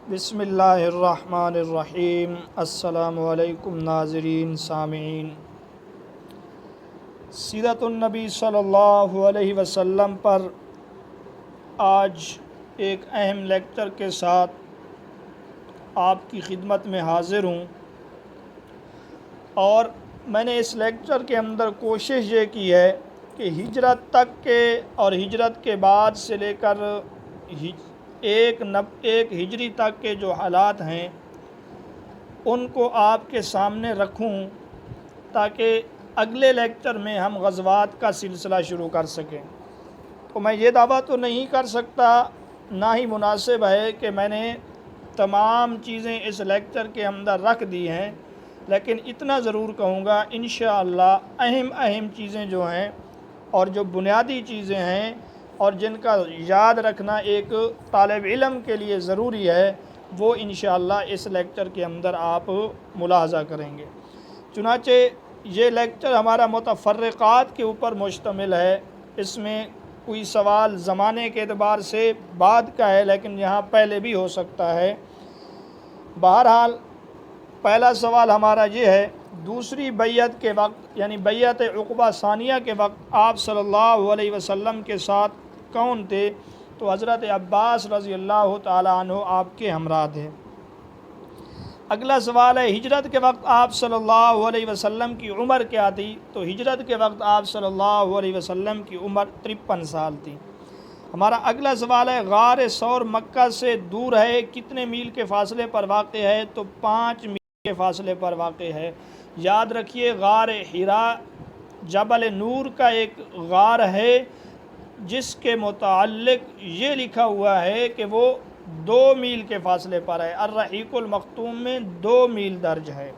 بسم اللہ الرحمن الرحیم۔ السلام علیکم ناظرین سامعین۔ سیرت النبی صلی اللہ علیہ وسلم پر آج ایک اہم لیکچر کے ساتھ آپ کی خدمت میں حاضر ہوں، اور میں نے اس لیکچر کے اندر کوشش یہ کی ہے کہ ہجرت تک کے اور ہجرت کے بعد سے لے کر ایک ہجری تک کے جو حالات ہیں ان کو آپ کے سامنے رکھوں، تاکہ اگلے لیکچر میں ہم غزوات کا سلسلہ شروع کر سکیں۔ تو میں یہ دعویٰ تو نہیں کر سکتا، نہ ہی مناسب ہے کہ میں نے تمام چیزیں اس لیکچر کے اندر رکھ دی ہیں، لیکن اتنا ضرور کہوں گا انشاءاللہ اہم چیزیں جو ہیں اور جو بنیادی چیزیں ہیں اور جن کا یاد رکھنا ایک طالب علم کے لیے ضروری ہے، وہ انشاءاللہ اس لیکچر کے اندر آپ ملاحظہ کریں گے۔ چنانچہ یہ لیکچر ہمارا متفرقات کے اوپر مشتمل ہے۔ اس میں کوئی سوال زمانے کے اعتبار سے بعد کا ہے، لیکن یہاں پہلے بھی ہو سکتا ہے۔ بہرحال پہلا سوال ہمارا یہ ہے، دوسری بیعت کے وقت یعنی بیعت عقبہ ثانیہ کے وقت آپ صلی اللہ علیہ وسلم کے ساتھ کون تھے؟ تو حضرت عباس رضی اللہ تعالیٰ عنہ آپ کے ہمراہ تھے۔ اگلا سوال ہے، ہجرت کے وقت آپ صلی اللہ علیہ وسلم کی عمر کیا تھی؟ تو ہجرت کے وقت آپ صلی اللہ علیہ وسلم کی عمر 53 سال تھی۔ ہمارا اگلا سوال ہے، غار ثور مکہ سے دور ہے، کتنے میل کے فاصلے پر واقع ہے؟ تو 5 میل کے فاصلے پر واقع ہے۔ یاد رکھیے، غار حراء جبل نور کا ایک غار ہے جس کے متعلق یہ لکھا ہوا ہے کہ وہ 2 میل کے فاصلے پر ہے۔ الرحیق المختوم میں 2 میل درج ہے۔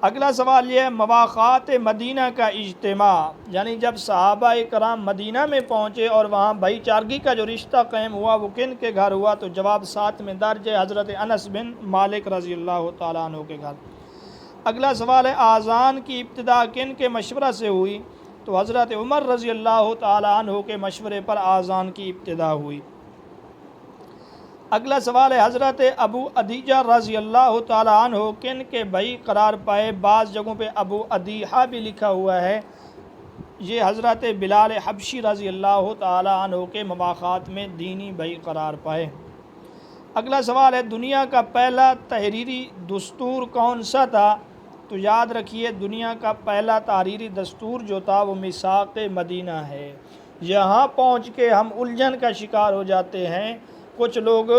اگلا سوال یہ ہے، مواقعات مدینہ کا اجتماع، یعنی جب صحابہ کرام مدینہ میں پہنچے اور وہاں بھائی چارگی کا جو رشتہ قائم ہوا وہ کن کے گھر ہوا؟ تو جواب 7 میں درج ہے، حضرت انس بن مالک رضی اللہ تعالیٰ عنہ کے گھر۔ اگلا سوال ہے، آذان کی ابتدا کن کے مشورہ سے ہوئی؟ تو حضرت عمر رضی اللہ تعالیٰ عنہ کے مشورے پر آذان کی ابتدا ہوئی۔ اگلا سوال ہے، حضرت ابو عدیجہ رضی اللہ تعالیٰ عنہ کن کے بھائی قرار پائے؟ بعض جگہوں پہ ابو عدیحہ بھی لکھا ہوا ہے، یہ حضرت بلال حبشی رضی اللہ تعالیٰ عنہ کے مواقعات میں دینی بھائی قرار پائے۔ اگلا سوال ہے، دنیا کا پہلا تحریری دستور کون سا تھا؟ تو یاد رکھیے، دنیا کا پہلا تحریری دستور جو تھا وہ میثاق مدینہ ہے۔ یہاں پہنچ کے ہم الجھن کا شکار ہو جاتے ہیں، کچھ لوگ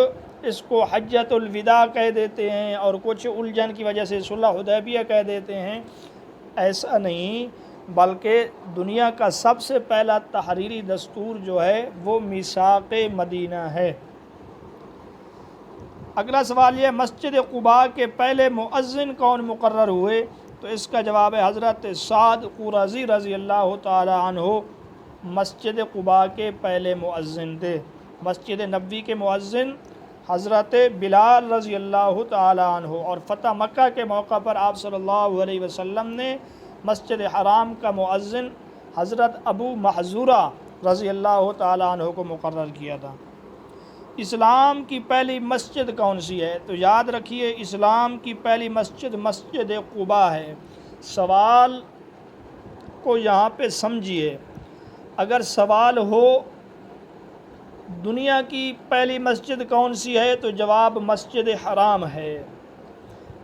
اس کو حجۃ الوداع کہہ دیتے ہیں اور کچھ الجھن کی وجہ سے صلح حدیبیہ کہہ دیتے ہیں۔ ایسا نہیں، بلکہ دنیا کا سب سے پہلا تحریری دستور جو ہے وہ میثاق مدینہ ہے۔ اگلا سوال یہ، مسجد قباء کے پہلے مؤذن کون مقرر ہوئے؟ تو اس کا جواب ہے، حضرت سعد قرظی رضی اللہ تعالیٰ عنہ مسجد قباء کے پہلے مؤذن تھے۔ مسجد نبوی کے مؤذن حضرت بلال رضی اللہ تعالیٰ عنہ، اور فتح مکہ کے موقع پر آپ صلی اللہ علیہ وسلم نے مسجد حرام کا مؤذن حضرت ابو محذورہ رضی اللہ تعالیٰ عنہ کو مقرر کیا تھا۔ اسلام کی پہلی مسجد کون سی ہے؟ تو یاد رکھیے، اسلام کی پہلی مسجد مسجد قباء ہے۔ سوال کو یہاں پہ سمجھیے، اگر سوال ہو دنیا کی پہلی مسجد کون سی ہے تو جواب مسجد حرام ہے۔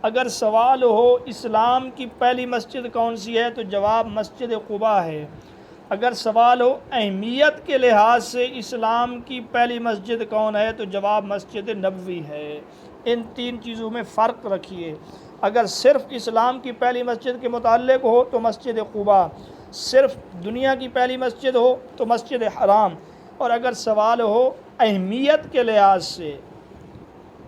اگر سوال ہو اسلام کی پہلی مسجد کون سی ہے تو جواب مسجد قباء ہے۔ اگر سوال ہو اہمیت کے لحاظ سے اسلام کی پہلی مسجد کون ہے تو جواب مسجد نبوی ہے۔ ان 3 چیزوں میں فرق رکھیے۔ اگر صرف اسلام کی پہلی مسجد کے متعلق ہو تو مسجد قباء، صرف دنیا کی پہلی مسجد ہو تو مسجد حرام، اور اگر سوال ہو اہمیت کے لحاظ سے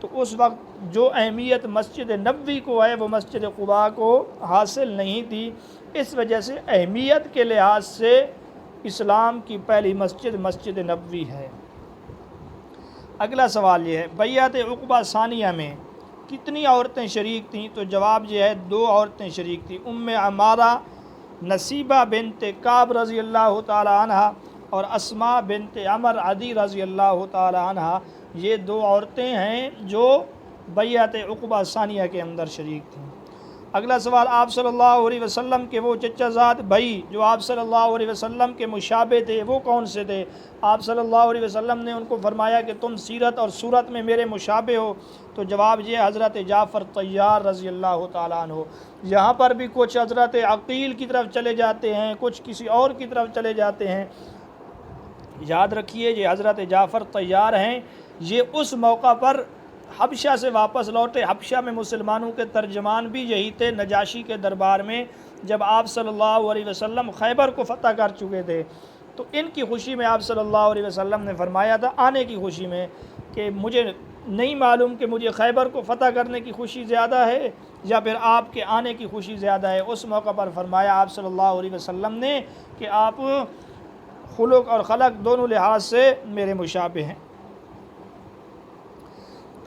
تو اس وقت جو اہمیت مسجد نبوی کو ہے وہ مسجد قباء کو حاصل نہیں تھی۔ اس وجہ سے اہمیت کے لحاظ سے اسلام کی پہلی مسجد مسجد نبوی ہے۔ اگلا سوال یہ ہے، بیعت عقبہ ثانیہ میں کتنی عورتیں شریک تھیں؟ تو جواب یہ ہے، 2 عورتیں شریک تھیں، ام عمارہ نصیبہ بنت کعب رضی اللہ تعالی عنہ اور اسماء بنت عمر عدی رضی اللہ تعالی عنہ، یہ دو عورتیں ہیں جو بیعت عقبہ ثانیہ کے اندر شریک تھیں۔ اگلا سوال، آپ صلی اللہ علیہ وسلم کے وہ چچا زاد بھائی جو آپ صلی اللہ علیہ وسلم کے مشابہ تھے وہ کون سے تھے؟ آپ صلی اللہ علیہ وسلم نے ان کو فرمایا کہ تم سیرت اور صورت میں میرے مشابہ ہو، تو جواب یہ حضرت جعفر طیار رضی اللہ تعالیٰ عنہ۔ یہاں پر بھی کچھ حضرت عقیل کی طرف چلے جاتے ہیں، کچھ کسی اور کی طرف چلے جاتے ہیں۔ یاد رکھیے یہ حضرت جعفر طیار ہیں، یہ اس موقع پر حبشہ سے واپس لوٹے۔ حبشہ میں مسلمانوں کے ترجمان بھی یہی تھے نجاشی کے دربار میں، جب آپ صلی اللہ علیہ وسلم خیبر کو فتح کر چکے تھے، تو ان کی خوشی میں آپ صلی اللہ علیہ وسلم نے فرمایا تھا آنے کی خوشی میں کہ مجھے نہیں معلوم کہ مجھے خیبر کو فتح کرنے کی خوشی زیادہ ہے یا پھر آپ کے آنے کی خوشی زیادہ ہے۔ اس موقع پر فرمایا آپ صلی اللہ علیہ وسلم نے کہ آپ خلق اور خلق دونوں لحاظ سے میرے مشابہ ہیں۔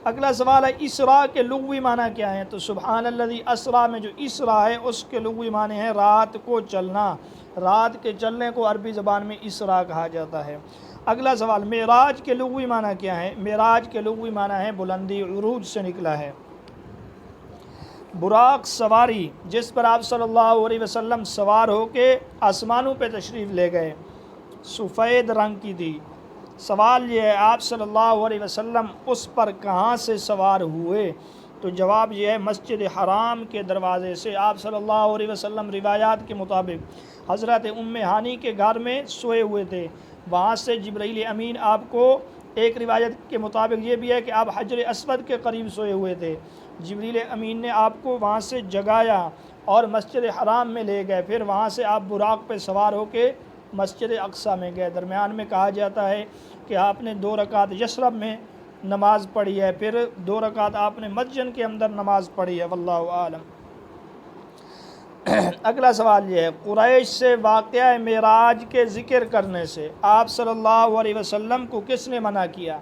اگلا سوال ہے اسراء کے لغوی معنی کیا ہیں؟ تو سبحان الذی اسراء میں جو اسراء ہے اس کے لغوی معنی ہے رات کو چلنا، رات کے چلنے کو عربی زبان میں اسراء کہا جاتا ہے۔ اگلا سوال، معراج کے لغوی معنی کیا ہے؟ معراج کے لغوی معنی ہے بلندی، عروج سے نکلا ہے۔ براق سواری، جس پر آپ صلی اللہ علیہ وسلم سوار ہو کے آسمانوں پہ تشریف لے گئے، سفید رنگ کی تھی۔ سوال یہ ہے آپ صلی اللہ علیہ وسلم اس پر کہاں سے سوار ہوئے؟ تو جواب یہ ہے مسجد حرام کے دروازے سے۔ آپ صلی اللہ علیہ وسلم روایات کے مطابق حضرت ام ہانی کے گھر میں سوئے ہوئے تھے، وہاں سے جبرائیل امین آپ کو، ایک روایت کے مطابق یہ بھی ہے کہ آپ حجر اسود کے قریب سوئے ہوئے تھے، جبرائیل امین نے آپ کو وہاں سے جگایا اور مسجد حرام میں لے گئے، پھر وہاں سے آپ براق پہ سوار ہو کے مسجد اقصیٰ میں گئے۔ درمیان میں کہا جاتا ہے کہ آپ نے 2 رکعت یثرب میں نماز پڑھی ہے، پھر 2 رکعت آپ نے مسجد کے اندر نماز پڑھی ہے، واللہ عالم۔ اگلا سوال یہ ہے قریش سے واقعہ معراج کے ذکر کرنے سے آپ صلی اللہ علیہ وسلم کو کس نے منع کیا؟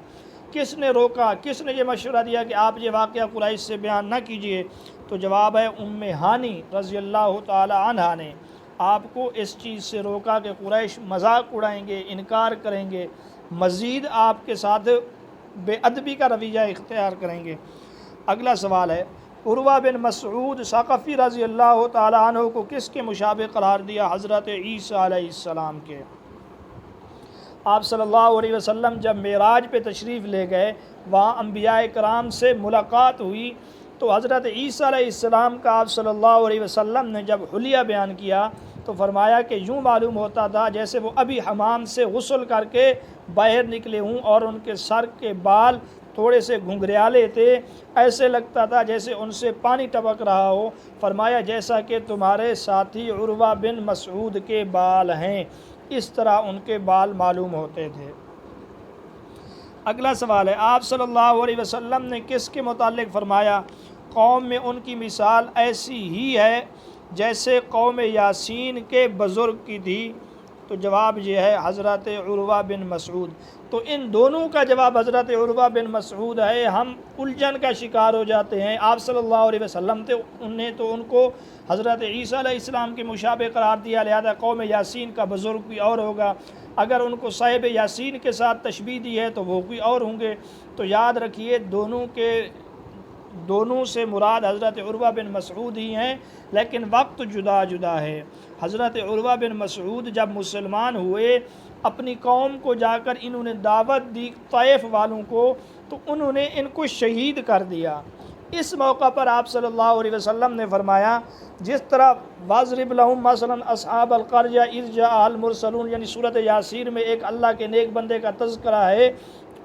کس نے روکا؟ کس نے یہ مشورہ دیا کہ آپ یہ واقعہ قریش سے بیان نہ کیجیے؟ تو جواب ہے ام ہانی رضی اللہ تعالی عنہا نے آپ کو اس چیز سے روکا کہ قریش مذاق اڑائیں گے، انکار کریں گے، مزید آپ کے ساتھ بے ادبی کا رویہ اختیار کریں گے۔ اگلا سوال ہے عروہ بن مسعود ثقفی رضی اللہ تعالیٰ عنہ کو کس کے مشابہ قرار دیا؟ حضرت عیسیٰ علیہ السلام کے۔ آپ صلی اللہ علیہ وسلم جب معراج پہ تشریف لے گئے، وہاں انبیاء کرام سے ملاقات ہوئی، تو حضرت عیسیٰ علیہ السلام کا آپ صلی اللہ علیہ وسلم نے جب حلیہ بیان کیا تو فرمایا کہ یوں معلوم ہوتا تھا جیسے وہ ابھی حمام سے غسل کر کے باہر نکلے ہوں، اور ان کے سر کے بال تھوڑے سے گھنگریالے تھے، ایسے لگتا تھا جیسے ان سے پانی ٹپک رہا ہو۔ فرمایا جیسا کہ تمہارے ساتھی عروہ بن مسعود کے بال ہیں، اس طرح ان کے بال معلوم ہوتے تھے۔ اگلا سوال ہے آپ صلی اللہ علیہ وسلم نے کس کے متعلق فرمایا قوم میں ان کی مثال ایسی ہی ہے جیسے قوم یاسین کے بزرگ کی تھی؟ تو جواب یہ ہے حضرت عروہ بن مسعود۔ تو ان دونوں کا جواب حضرت عروہ بن مسعود ہے۔ ہم الجھن کا شکار ہو جاتے ہیں، آپ صلی اللہ علیہ وسلم نے تو ان کو حضرت عیسیٰ علیہ السلام کے مشابہ قرار دیا، لہذا قوم یاسین کا بزرگ کوئی اور ہوگا، اگر ان کو صاحب یاسین کے ساتھ تشبیہ دی ہے تو وہ کوئی اور ہوں گے۔ تو یاد رکھیے دونوں سے مراد حضرت عروہ بن مسعود ہی ہیں، لیکن وقت جدا جدا ہے۔ حضرت عروہ بن مسعود جب مسلمان ہوئے، اپنی قوم کو جا کر انہوں نے دعوت دی طائف والوں کو، تو انہوں نے ان کو شہید کر دیا۔ اس موقع پر آپ صلی اللہ علیہ وسلم نے فرمایا جس طرح واضرب لہم مثلا اصحاب القریہ اذ جاء المرسلون، یعنی سورۃ یاسین میں ایک اللہ کے نیک بندے کا تذکرہ ہے،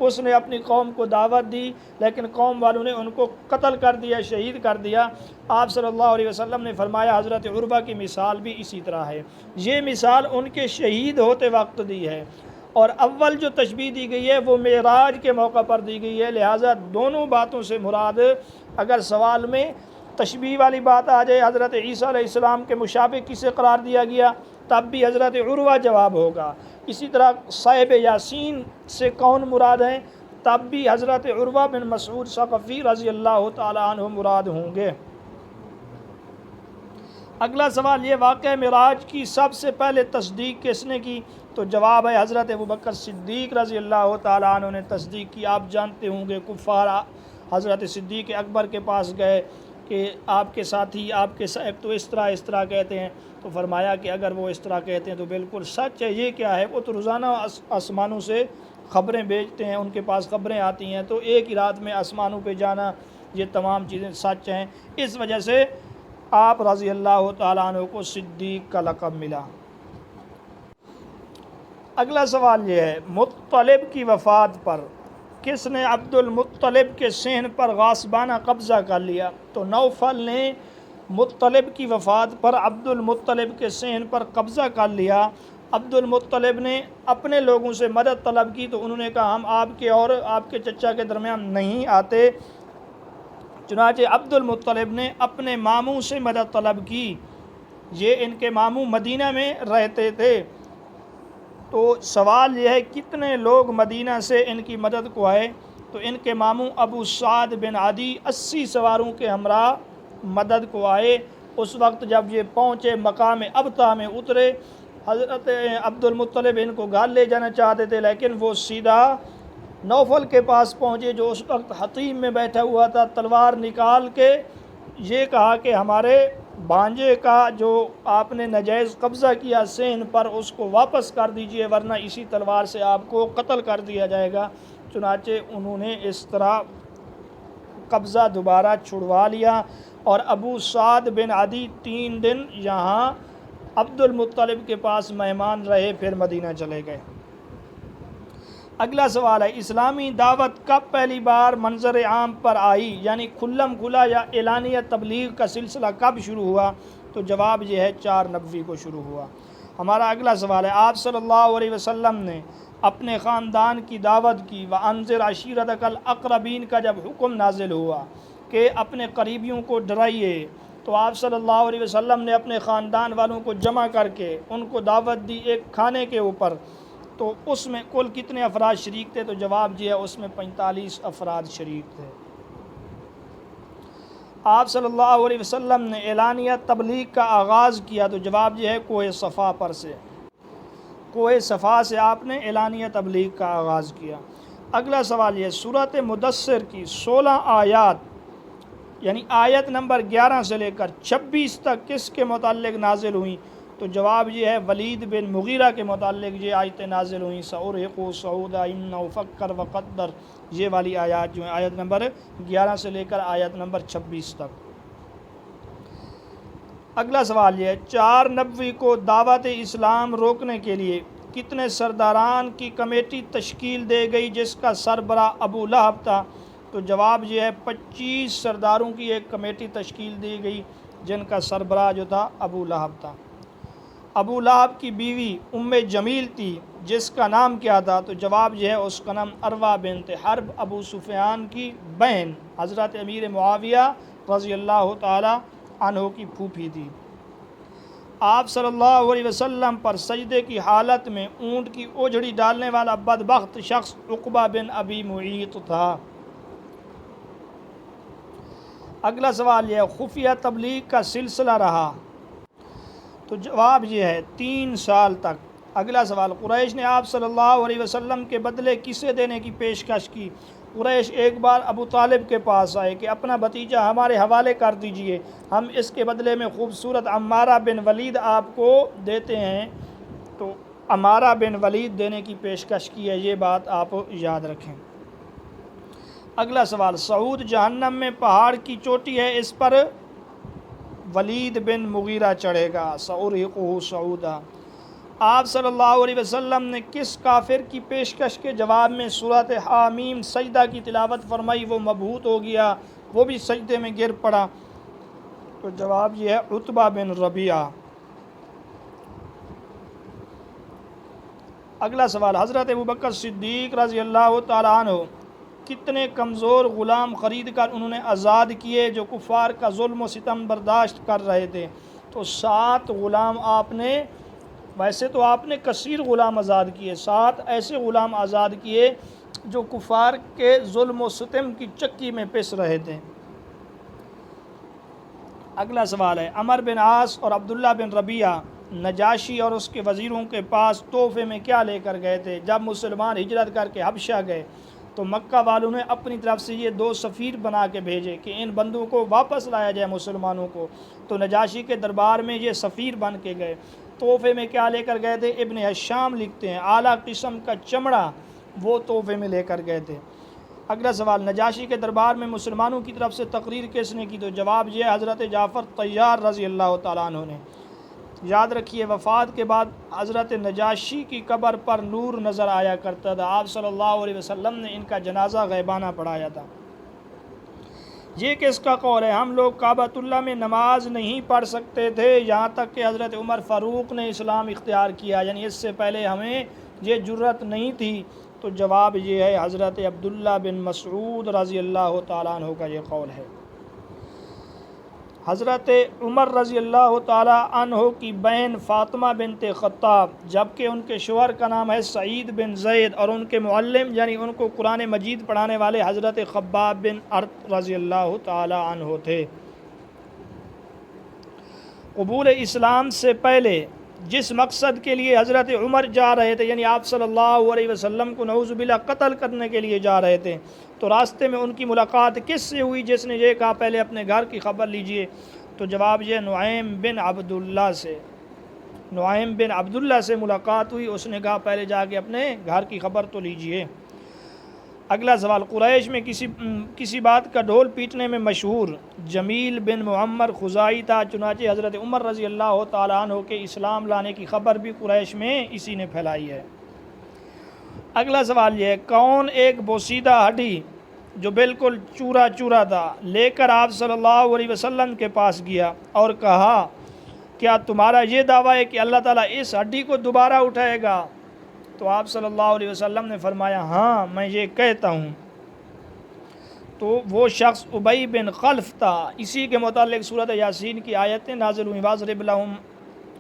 اس نے اپنی قوم کو دعوت دی لیکن قوم والوں نے ان کو قتل کر دیا، شہید کر دیا۔ آپ صلی اللہ علیہ وسلم نے فرمایا حضرت عروہ کی مثال بھی اسی طرح ہے، یہ مثال ان کے شہید ہوتے وقت دی ہے، اور اول جو تشبیہ دی گئی ہے وہ معراج کے موقع پر دی گئی ہے، لہٰذا دونوں باتوں سے مراد، اگر سوال میں تشبیہ والی بات آ جائے حضرت عیسیٰ علیہ السلام کے مشابہ کسے قرار دیا گیا، تب بھی حضرت عروہ جواب ہوگا۔ اسی طرح صاحب یاسین سے کون مراد ہیں، تب بھی حضرت عروہ بن مسعود ثقفی رضی اللہ تعالی عنہ مراد ہوں گے۔ اگلا سوال یہ، واقعہ معراج کی سب سے پہلے تصدیق کس نے کی؟ تو جواب ہے حضرت ابوبکر صدیق رضی اللہ تعالیٰ عنہ نے تصدیق کی۔ آپ جانتے ہوں گے کفار حضرت صدیق اکبر کے پاس گئے کہ آپ کے ساتھی آپ کے ایک تو اس طرح کہتے ہیں، تو فرمایا کہ اگر وہ اس طرح کہتے ہیں تو بالکل سچ ہے۔ یہ کیا ہے؟ وہ تو روزانہ آسمانوں سے خبریں بھیجتے ہیں، ان کے پاس خبریں آتی ہیں، تو ایک ہی رات میں آسمانوں پہ جانا، یہ تمام چیزیں سچ ہیں۔ اس وجہ سے آپ رضی اللہ تعالیٰ عنہ کو صدیق کا لقب ملا۔ اگلا سوال یہ ہے، مطلب کی وفات پر کس نے عبد المطلب کے صحن پر غاصبانہ قبضہ کر لیا؟ تو نوفل نے مطلب کی وفات پر عبد المطلب کے صحن پر قبضہ کر لیا۔ عبد المطلب نے اپنے لوگوں سے مدد طلب کی تو انہوں نے کہا ہم آپ کے اور آپ کے چچا کے درمیان نہیں آتے۔ چنانچہ عبد المطلب نے اپنے ماموں سے مدد طلب کی، یہ ان کے ماموں مدینہ میں رہتے تھے۔ تو سوال یہ ہے کتنے لوگ مدینہ سے ان کی مدد کو آئے؟ تو ان کے ماموں ابو سعد بن عدی 80 سواروں کے ہمراہ مدد کو آئے۔ اس وقت جب یہ پہنچے مقام ابتہ میں اترے، حضرت عبد المطلب ان کو گال لے جانا چاہتے تھے، لیکن وہ سیدھا نوفل کے پاس پہنچے جو اس وقت حطیم میں بیٹھا ہوا تھا۔ تلوار نکال کے یہ کہا کہ ہمارے بھانجے کا جو آپ نے ناجائز قبضہ کیا صحن پر، اس کو واپس کر دیجئے ورنہ اسی تلوار سے آپ کو قتل کر دیا جائے گا۔ چنانچہ انہوں نے اس طرح قبضہ دوبارہ چھڑوا لیا اور ابو سعد بن عدی 3 دن یہاں عبد المطلب کے پاس مہمان رہے، پھر مدینہ چلے گئے۔ اگلا سوال ہے، اسلامی دعوت کب پہلی بار منظر عام پر آئی؟ یعنی کھلم کھلا یا اعلانیہ تبلیغ کا سلسلہ کب شروع ہوا؟ تو جواب یہ ہے 4 نبوی کو شروع ہوا۔ ہمارا اگلا سوال ہے، آپ صلی اللہ علیہ وسلم نے اپنے خاندان کی دعوت کی وَأَنذِرْ عَشِيرَتَكَ الْأَقْرَبِينَ کا جب حکم نازل ہوا کہ اپنے قریبیوں کو ڈرائیے، تو آپ صلی اللہ علیہ وسلم نے اپنے خاندان والوں کو جمع کر کے ان کو دعوت دی ایک کھانے کے اوپر۔ تو اس میں کل کتنے افراد شریک تھے؟ تو جواب یہ ہے اس میں 45 افراد شریک تھے۔ آپ صلی اللہ علیہ وسلم نے اعلانیہ تبلیغ کا آغاز کیا، تو جواب یہ ہے کوہ صفا پر سے، کوہ صفا سے آپ نے اعلانیہ تبلیغ کا آغاز کیا۔ اگلا سوال یہ، سورۃ مدثر کی 16 آیات یعنی آیت نمبر 11 سے لے کر 26 تک کس کے متعلق نازل ہوئیں؟ تو جواب یہ ہے ولید بن مغیرہ کے متعلق یہ آیتیں نازل ہوئیں۔ سأرهقه صعودا إنه فکر وقدر، یہ والی آیات جو ہیں آیت نمبر 11 سے لے کر آیت نمبر 26 تک۔ اگلا سوال یہ ہے، 4 نبوی کو دعوت اسلام روکنے کے لیے کتنے سرداران کی کمیٹی تشکیل دے گئی جس کا سربراہ ابو لہب تھا؟ تو جواب یہ ہے 25 سرداروں کی ایک کمیٹی تشکیل دی گئی جن کا سربراہ جو تھا ابو لہب تھا۔ ابو لہب کی بیوی ام جمیل تھی جس کا نام کیا تھا؟ تو جواب یہ ہے اس کا نام عروہ بنت حرب، ابو سفیان کی بہن حضرت امیر معاویہ رضی اللہ تعالی عنہ کی پھوپھی تھی۔ آپ صلی اللہ علیہ وسلم پر سجدے کی حالت میں اونٹ کی اوجھڑی ڈالنے والا بدبخت شخص عقبہ بن ابی معیط تھا۔ اگلا سوال یہ ہے، خفیہ تبلیغ کا سلسلہ رہا؟ تو جواب یہ ہے 3 سال تک۔ اگلا سوال، قریش نے آپ صلی اللہ علیہ وسلم کے بدلے کسے دینے کی پیشکش کی؟ قریش ایک بار ابو طالب کے پاس آئے کہ اپنا بھتیجا ہمارے حوالے کر دیجئے، ہم اس کے بدلے میں خوبصورت عمارہ بن ولید آپ کو دیتے ہیں۔ تو عمارہ بن ولید دینے کی پیشکش کی ہے، یہ بات آپ یاد رکھیں۔ اگلا سوال، سعود جہنم میں پہاڑ کی چوٹی ہے، اس پر ولید بن مغیرہ چڑھے گا، سأرهقه صعودا۔ آپ صلی اللہ علیہ وسلم نے کس کافر کی پیشکش کے جواب میں سورۃ حامیم سجدہ کی تلاوت فرمائی؟ وہ مبہوت ہو گیا، وہ بھی سجدے میں گر پڑا۔ تو جواب یہ ہے عتبہ بن ربیعہ۔ اگلا سوال، حضرت ابوبکر صدیق رضی اللہ تعالیٰ عنہ کتنے کمزور غلام خرید کر انہوں نے آزاد کیے جو کفار کا ظلم و ستم برداشت کر رہے تھے؟ تو 7 غلام آپ نے، ویسے تو آپ نے کثیر غلام آزاد کیے، 7 ایسے غلام آزاد کیے جو کفار کے ظلم و ستم کی چکی میں پس رہے تھے۔ اگلا سوال ہے، عمر بن عاص اور عبداللہ بن ربیعہ نجاشی اور اس کے وزیروں کے پاس تحفے میں کیا لے کر گئے تھے؟ جب مسلمان ہجرت کر کے حبشہ گئے تو مکہ والوں نے اپنی طرف سے یہ 2 سفیر بنا کے بھیجے کہ ان بندوں کو واپس لایا جائے مسلمانوں کو، تو نجاشی کے دربار میں یہ سفیر بن کے گئے۔ تحفے میں کیا لے کر گئے تھے؟ ابن حشام لکھتے ہیں اعلیٰ قسم کا چمڑا وہ تحفے میں لے کر گئے تھے۔ اگلا سوال، نجاشی کے دربار میں مسلمانوں کی طرف سے تقریر کس نے کی؟ تو جواب یہ حضرت جعفر طیار رضی اللہ تعالیٰ عنہ نے۔ یاد رکھیے وفات کے بعد حضرت نجاشی کی قبر پر نور نظر آیا کرتا تھا، آپ صلی اللہ علیہ وسلم نے ان کا جنازہ غیبانہ پڑھایا تھا۔ یہ کس کا قول ہے؟ ہم لوگ کعبۃ اللہ میں نماز نہیں پڑھ سکتے تھے یہاں تک کہ حضرت عمر فاروق نے اسلام اختیار کیا، یعنی اس سے پہلے ہمیں یہ جرت نہیں تھی۔ تو جواب یہ ہے حضرت عبداللہ بن مسعود رضی اللہ تعالیٰ عنہ کا یہ قول ہے۔ حضرت عمر رضی اللہ تعالیٰ عنہ کی بہن فاطمہ بنت خطاب، جبکہ ان کے شوہر کا نام ہے سعید بن زید، اور ان کے معلم یعنی ان کو قرآن مجید پڑھانے والے حضرت خباب بن ارت رضی اللہ تعالیٰ عنہ تھے۔ قبول اسلام سے پہلے جس مقصد کے لیے حضرت عمر جا رہے تھے، یعنی آپ صلی اللہ علیہ وسلم کو نعوذ باللہ قتل کرنے کے لیے جا رہے تھے، تو راستے میں ان کی ملاقات کس سے ہوئی جس نے یہ کہا پہلے اپنے گھر کی خبر لیجئے؟ تو جواب یہ نعیم بن عبداللہ سے، نعیم بن عبداللہ سے ملاقات ہوئی، اس نے کہا پہلے جا کے اپنے گھر کی خبر تو لیجئے۔ اگلا سوال، قریش میں کسی بات کا ڈھول پیٹنے میں مشہور جمیل بن معمر خزائی تھا، چنانچہ حضرت عمر رضی اللہ تعالیٰ عنہ کے اسلام لانے کی خبر بھی قریش میں اسی نے پھیلائی ہے۔ اگلا سوال یہ ہے، کون ایک بوسیدہ ہڈی جو بالکل چورا چورا تھا لے کر آپ صلی اللہ علیہ وسلم کے پاس گیا اور کہا کیا تمہارا یہ دعویٰ ہے کہ اللہ تعالیٰ اس ہڈی کو دوبارہ اٹھائے گا؟ تو آپ صلی اللہ علیہ وسلم نے فرمایا ہاں میں یہ کہتا ہوں۔ تو وہ شخص ابی بن خلف تھا۔ اسی کے متعلق سورۃ یاسین کی آیتیں نازل ہوئیں،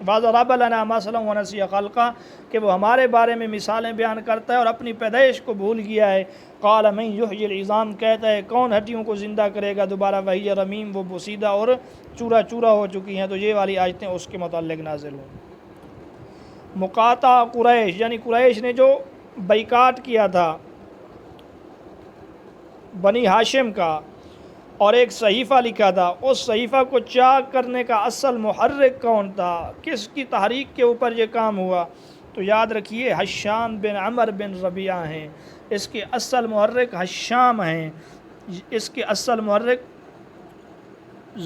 وَضَرَبَ لَنَا مَثَلًا وَنَسِیَ خَلْقَهُ، کہ وہ ہمارے بارے میں مثالیں بیان کرتا ہے اور اپنی پیدائش کو بھول گیا ہے۔ قَالَ مَن يُحْيِي الْعِظَامَ، کہتا ہے کون ہڈیوں کو زندہ کرے گا دوبارہ، وَهِيَ رَمِيمٌ، وہ بوسیدہ اور چورا چورا ہو چکی ہیں۔ تو یہ والی آیتیں اس کے متعلق نازل ہوئیں۔ مقاطع قریش، یعنی قریش نے جو بائیکاٹ کیا تھا بنی ہاشم کا اور ایک صحیفہ لکھا تھا، اس صحیفہ کو چاک کرنے کا اصل محرک کون تھا؟ کس کی تحریک کے اوپر یہ کام ہوا؟ تو یاد رکھیے حشام بن عمر بن ربیعہ ہیں، اس کے اصل محرک حشام ہیں، اس کے اصل محرک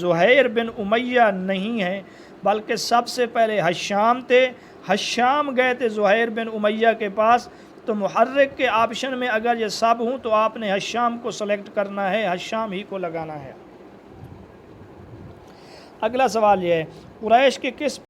زہیر بن امیہ نہیں ہیں، بلکہ سب سے پہلے حشام تھے۔ حشام گئے تھے زہیر بن امیہ کے پاس، تو محرک کے آپشن میں اگر یہ سب ہوں تو آپ نے حشام کو سلیکٹ کرنا ہے، حشام ہی کو لگانا ہے۔ اگلا سوال یہ ہے، قریش کے کس